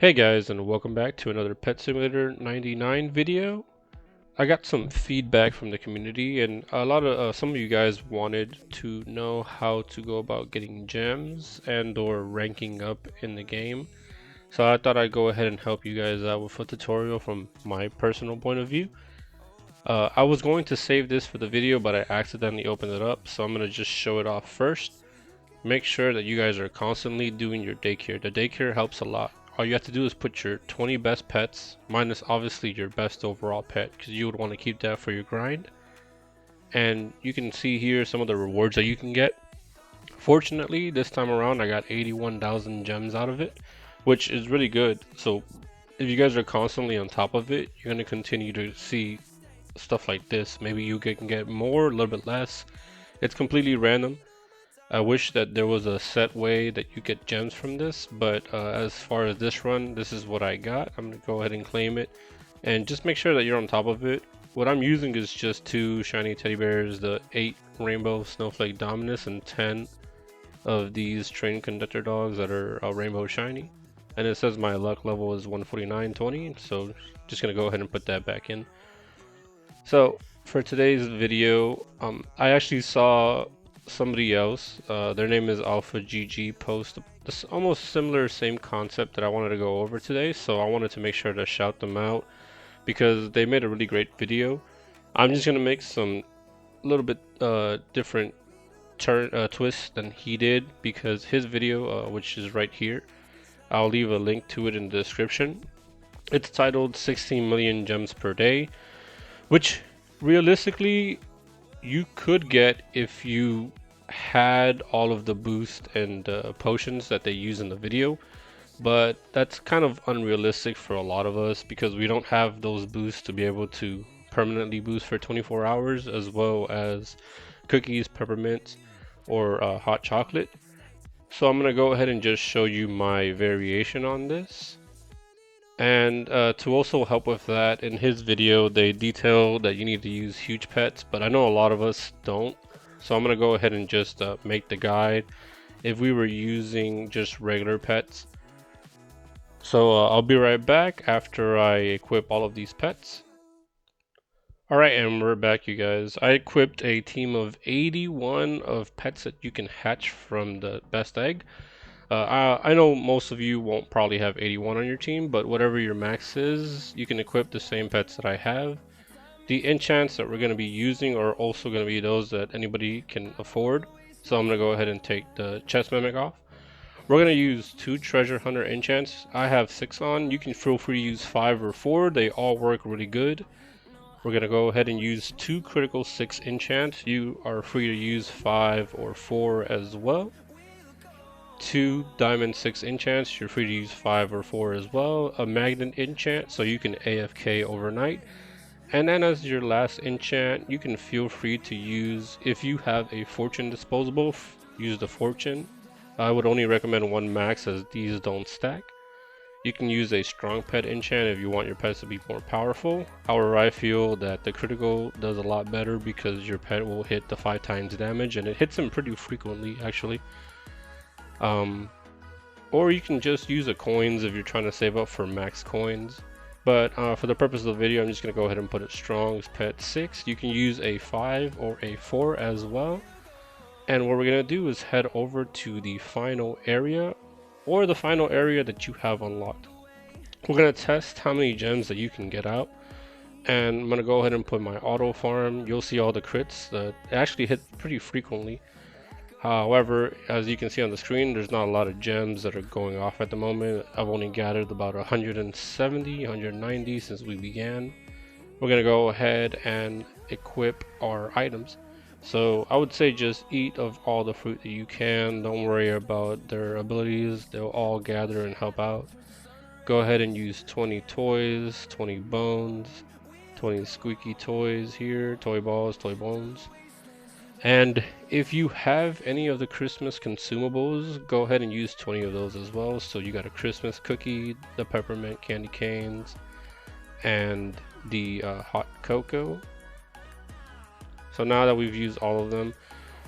Hey guys, and welcome back to another Pet Simulator 99 video. I got some feedback from the community, and a lot of some of you guys wanted to know how to go about getting gems and or ranking up in the game. So I thought I'd go ahead and help you guys out with a tutorial from my personal point of view. I was going to save this for the video, but I accidentally opened it up, so I'm going to just show it off first. Make sure that you guys are constantly doing your daycare. The daycare helps a lot. All you have to do is put your 20 best pets, minus obviously your best overall pet, because you would want to keep that for your grind. And you can see here some of the rewards that you can get. Fortunately, this time around I got 81,000 gems out of it, which is really good. So if you guys are constantly on top of it, you're going to continue to see stuff like this. Maybe you can get more, a little bit less. It's completely random. I wish that there was a set way that you get gems from this, but as far as this run, this is what I got. I'm gonna go ahead and claim it, and just make sure that you're on top of it. What I'm using is just 2 shiny teddy bears, the 8 rainbow snowflake dominus, and 10 of these train conductor dogs that are rainbow shiny. And it says my luck level is 149.20, so just gonna go ahead and put that back in. So for today's video, I actually saw somebody else, their name is Alpha GG, post this almost similar same concept that I wanted to go over today, so I wanted to make sure to shout them out because they made a really great video. I'm just gonna make some little bit different twist than he did, because his video, which is right here, I'll leave a link to it in the description. It's titled 16 million gems per day, which realistically you could get if you had all of the boost and potions that they use in the video, but that's kind of unrealistic for a lot of us because we don't have those boosts to be able to permanently boost for 24 hours, as well as cookies, peppermint, or hot chocolate. So I'm gonna go ahead and just show you my variation on this. And to also help with that, in his video they detail that you need to use huge pets, but I know a lot of us don't. So I'm going to go ahead and just make the guide if we were using just regular pets. So I'll be right back after I equip all of these pets. Alright, and we're back, you guys. I equipped a team of 81 of pets that you can hatch from the best egg. I know most of you won't probably have 81 on your team, but whatever your max is, you can equip the same pets that I have. The enchants that we're going to be using are also going to be those that anybody can afford. So I'm going to go ahead and take the chest mimic off. We're going to use 2 treasure hunter enchants. I have 6 on. You can feel free to use 5 or 4. They all work really good. We're going to go ahead and use 2 critical 6 enchants. You are free to use 5 or 4 as well. 2 diamond 6 enchants, you're free to use 5 or 4 as well. A magnet enchant, so you can AFK overnight. And then as your last enchant, you can feel free to use, if you have a fortune disposable, use the fortune. I would only recommend 1 max, as these don't stack. You can use a strong pet enchant if you want your pets to be more powerful. However, I feel that the critical does a lot better because your pet will hit the 5 times damage, and it hits them pretty frequently actually. Or you can just use a coins if you're trying to save up for max coins. But for the purpose of the video, I'm just going to go ahead and put it strong pet 6. You can use a 5 or a 4 as well. And what we're going to do is head over to the final area, or the final area that you have unlocked. We're going to test how many gems that you can get out. And I'm going to go ahead and put my auto farm. You'll see all the crits that actually hit pretty frequently. However, as you can see on the screen, there's not a lot of gems that are going off at the moment. I've only gathered about 170, 190 since we began. We're going to go ahead and equip our items. So I would say just eat of all the fruit that you can. Don't worry about their abilities. They'll all gather and help out. Go ahead and use 20 toys, 20 bones, 20 squeaky toys here, toy balls, toy bones. And if you have any of the Christmas consumables, go ahead and use 20 of those as well. So you got a Christmas cookie, the peppermint candy canes, and the hot cocoa. So now that we've used all of them,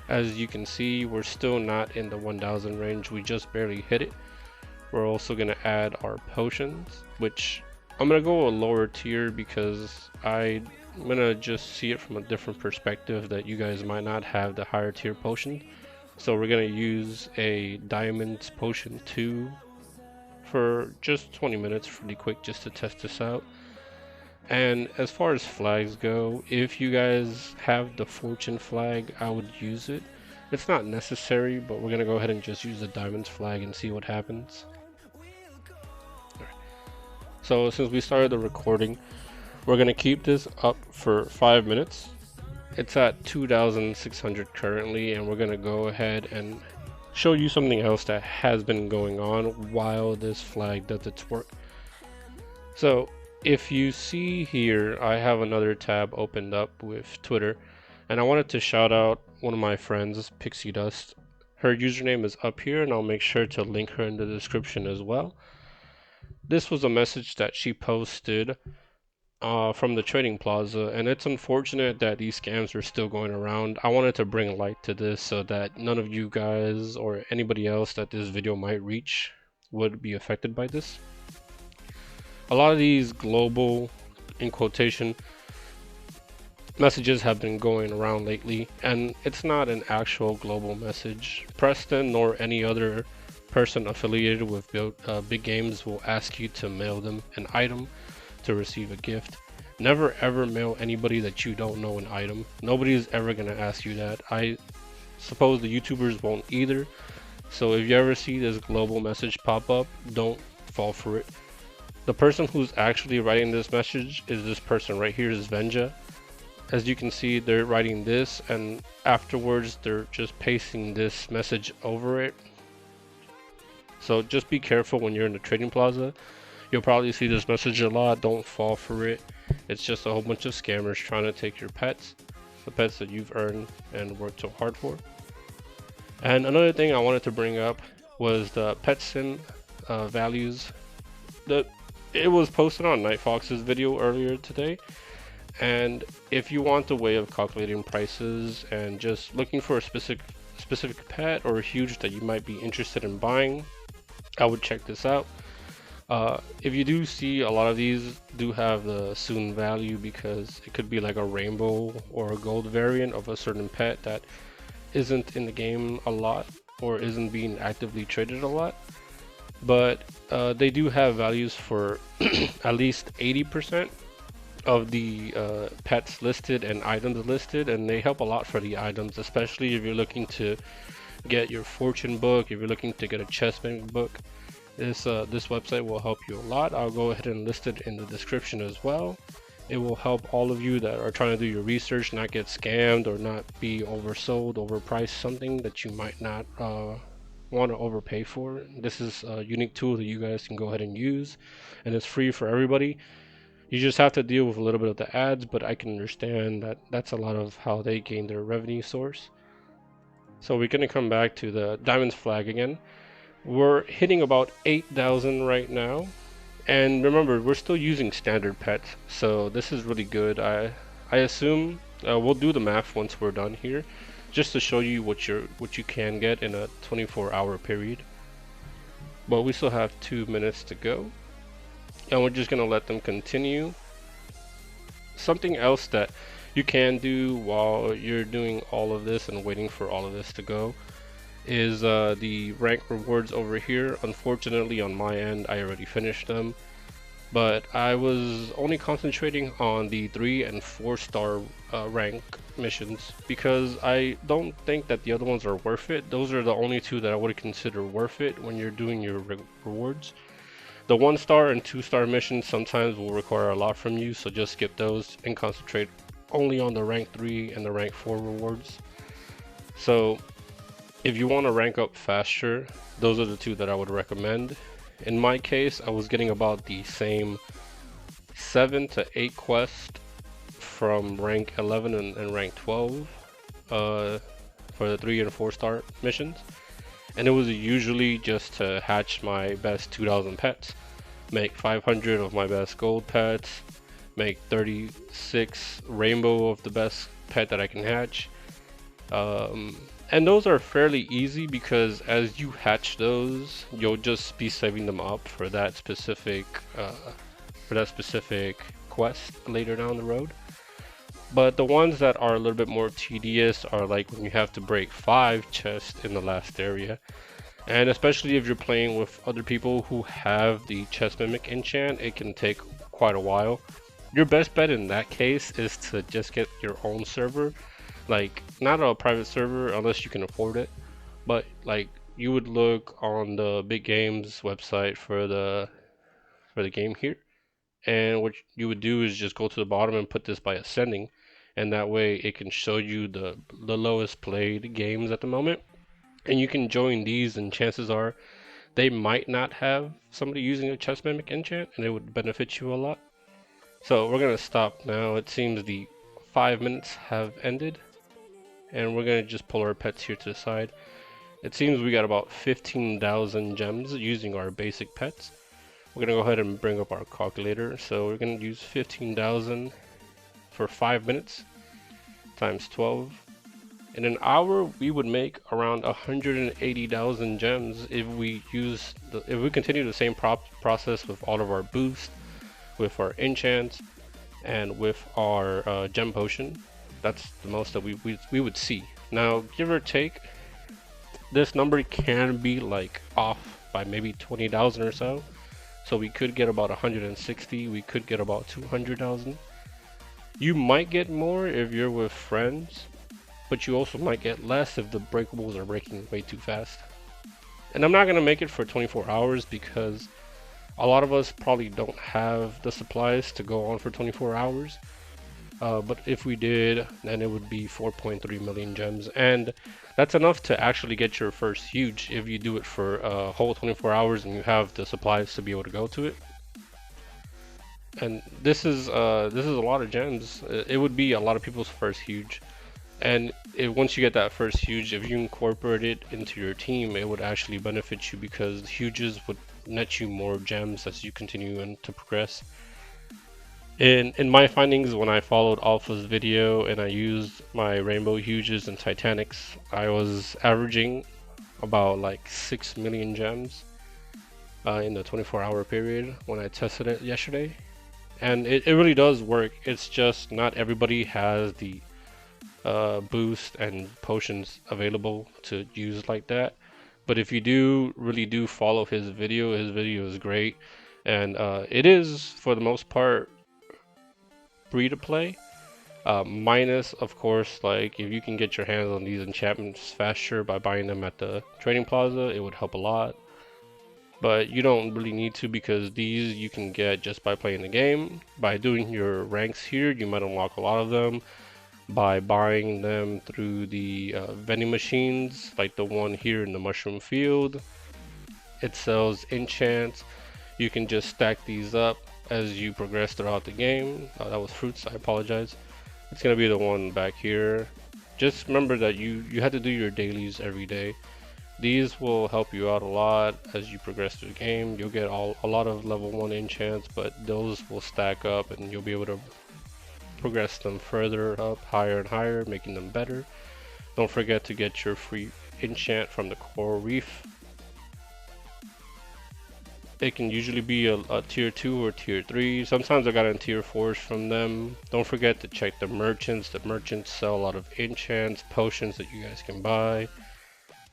as you can see, we're still not in the 1000 range. We just barely hit it. we're also going to add our potions, which I'm going to go a lower tier because I'm going to just see it from a different perspective that you guys might not have the higher tier potion. So we're going to use a diamond potion 2 for just 20 minutes, pretty quick, just to test this out. And as far as flags go, if you guys have the fortune flag, I would use it. It's not necessary, but we're gonna go ahead and just use the diamonds flag and see what happens. Right. So since we started the recording, we're gonna keep this up for 5 minutes. It's at 2,600 currently, and we're gonna go ahead and show you something else that has been going on while this flag does its work. So if you see here, I have another tab opened up with Twitter, and I wanted to shout out one of my friends, Pixie Dust. Her username is up here, and I'll make sure to link her in the description as well. This was a message that she posted from the trading plaza, and it's unfortunate that these scams are still going around. I wanted to bring light to this so that none of you guys or anybody else that this video might reach would be affected by this. A lot of these global, in quotation, messages have been going around lately, and it's not an actual global message. Preston nor any other person affiliated with big games will ask you to mail them an item to receive a gift. Never ever mail anybody that you don't know an item. Nobody's ever gonna ask you that. I suppose the YouTubers won't either. So if you ever see this global message pop up, don't fall for it. The person who's actually writing this message is this person right here, is Venja. As you can see, they're writing this, and afterwards they're just pasting this message over it. So just be careful when you're in the trading plaza. You'll probably see this message a lot. Don't fall for it. It's just a whole bunch of scammers trying to take your pets, the pets that you've earned and worked so hard for. And another thing I wanted to bring up was the Pet Sim values. It was posted on Nightfox's video earlier today, and if you want a way of calculating prices and just looking for a specific pet or a huge that you might be interested in buying, I would check this out. If you do see, a lot of these do have the soon value because it could be like a rainbow or a gold variant of a certain pet that isn't in the game a lot or isn't being actively traded a lot. But they do have values for at least 80% of the pets listed and items listed, and they help a lot for the items, especially if you're looking to get your fortune book, if you're looking to get a chessman book. This website will help you a lot. I'll go ahead and list it in the description as well. It will help all of you that are trying to do your research, not get scammed or not be oversold, overpriced something that you might not want to overpay for. This is a unique tool that you guys can go ahead and use, and it's free for everybody. You just have to deal with a little bit of the ads, but I can understand that that's a lot of how they gain their revenue source. So we're going to come back to the diamonds flag again. We're hitting about 8,000 right now, and remember, we're still using standard pets, so this is really good. I assume we'll do the math once we're done here, just to show you what you can get in a 24-hour period. But we still have 2 minutes to go, and we're just gonna let them continue. Something else that you can do while you're doing all of this and waiting for all of this to go is the rank rewards over here. Unfortunately, on my end, I already finished them, but I was only concentrating on the 3 and 4 star rank missions because I don't think that the other ones are worth it. Those are the only 2 that I would consider worth it when you're doing your rewards. The 1 star and 2 star missions sometimes will require a lot from you, so just skip those and concentrate only on the rank 3 and the rank 4 rewards. So if you want to rank up faster, those are the 2 that I would recommend. In my case, I was getting about the same 7 to 8 quests from rank 11 and rank 12 for the 3 and 4 star missions, and it was usually just to hatch my best 2,000 pets, make 500 of my best gold pets, make 36 rainbow of the best pet that I can hatch, And those are fairly easy because as you hatch those, you'll just be saving them up uh, for that specific quest later down the road. But the ones that are a little bit more tedious are like when you have to break 5 chests in the last area. And especially if you're playing with other people who have the chest mimic enchant, it can take quite a while. Your best bet in that case is to just get your own server. Like, not a private server unless you can afford it, but like you would look on the big games website for the game here, and what you would do is just go to the bottom and put this by ascending, and that way it can show you the lowest played games at the moment, and you can join these, and chances are they might not have somebody using a chest mimic enchant, and it would benefit you a lot. So we're gonna stop now. It seems the 5 minutes have ended, and we're gonna just pull our pets here to the side. It seems we got about 15,000 gems using our basic pets. We're gonna go ahead and bring up our calculator. So we're gonna use 15,000 for 5 minutes times 12. In an hour, we would make around 180,000 gems if we continue the same process with all of our boosts, with our enchants, and with our gem potion. That's the most that we would see. Now, give or take, this number can be like off by maybe 20,000 or so. So we could get about 160, we could get about 200,000. You might get more if you're with friends, but you also might get less if the breakables are breaking way too fast. And I'm not gonna make it for 24 hours because a lot of us probably don't have the supplies to go on for 24 hours. But if we did, then it would be 4.3 million gems, and that's enough to actually get your first huge if you do it for a whole 24 hours and you have the supplies to be able to go to it. And this is a lot of gems. It would be a lot of people's first huge, and once you get that first huge, if you incorporate it into your team, it would actually benefit you because the huges would net you more gems as you continue and to progress. In my findings, when I followed Alpha's video and I used my Rainbow Huges and Titanics, I was averaging about like 6 million gems in the 24-hour period when I tested it yesterday. And it really does work. It's just not everybody has the boost and potions available to use like that. But if you really do follow his video is great. And it is, for the most part, free to play, minus of course, like if you can get your hands on these enchantments faster by buying them at the trading plaza, it would help a lot, but you don't really need to because these you can get just by playing the game. By doing your ranks here, you might unlock a lot of them by buying them through the vending machines, like the one here in the mushroom field. It sells enchants. You can just stack these up as you progress throughout the game. That was fruits, I apologize. It's gonna be the one back here. Just remember that you have to do your dailies every day. These will help you out a lot as you progress through the game. You'll get a lot of level 1 enchants, but those will stack up and you'll be able to progress them further up, higher and higher, making them better. Don't forget to get your free enchant from the coral reef. It can usually be a tier 2 or tier 3. Sometimes I got in tier 4s from them. Don't forget to check the merchants. The merchants sell a lot of enchants, potions that you guys can buy.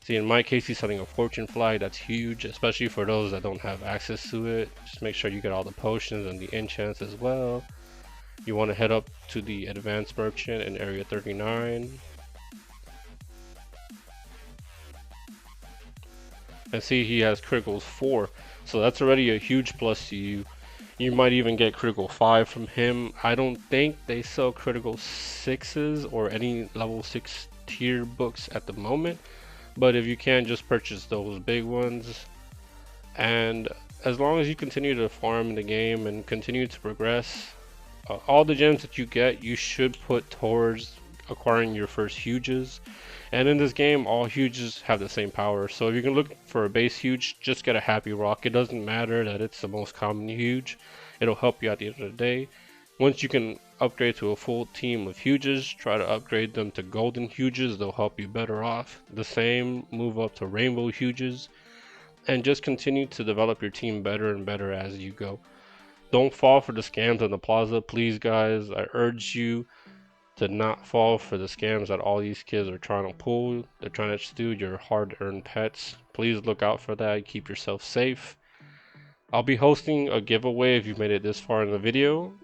See, in my case, he's selling a fortune flag. That's huge, especially for those that don't have access to it. Just make sure you get all the potions and the enchants as well. You want to head up to the advanced merchant in area 39. And see, he has criticals 4. So that's already a huge plus to you. You might even get critical 5 from him. I don't think they sell critical 6s or any level 6 tier books at the moment. But if you can, just purchase those big ones. And as long as you continue to farm in the game and continue to progress, all the gems that you get, you should put towards acquiring your first huges. And in this game, all huges have the same power. So if you can look for a base huge, just get a happy rock. It doesn't matter that it's the most common huge. It'll help you at the end of the day. Once you can upgrade to a full team of huges, try to upgrade them to golden huges. They'll help you better off. The same, move up to rainbow huges, and just continue to develop your team better and better as you go. Don't fall for the scams on the plaza, please guys. I urge you to not fall for the scams that all these kids are trying to pull. They're trying to steal your hard-earned pets. Please look out for that. Keep yourself safe. I'll be hosting a giveaway if you've made it this far in the video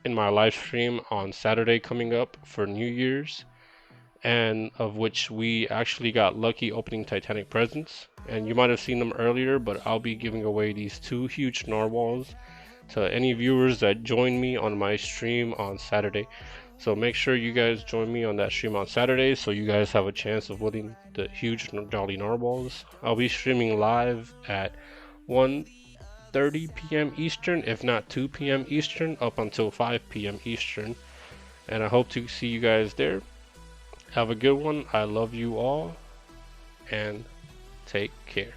in my live stream on Saturday coming up for New Year's, and of which we actually got lucky opening Titanic presents. And you might have seen them earlier, but I'll be giving away these 2 huge narwhals to any viewers that join me on my stream on Saturday. So make sure you guys join me on that stream on Saturday so you guys have a chance of winning the huge jolly narwhals. I'll be streaming live at 1:30 p.m. Eastern, if not 2 p.m. Eastern, up until 5 p.m. Eastern. And I hope to see you guys there. Have a good one. I love you all, and take care.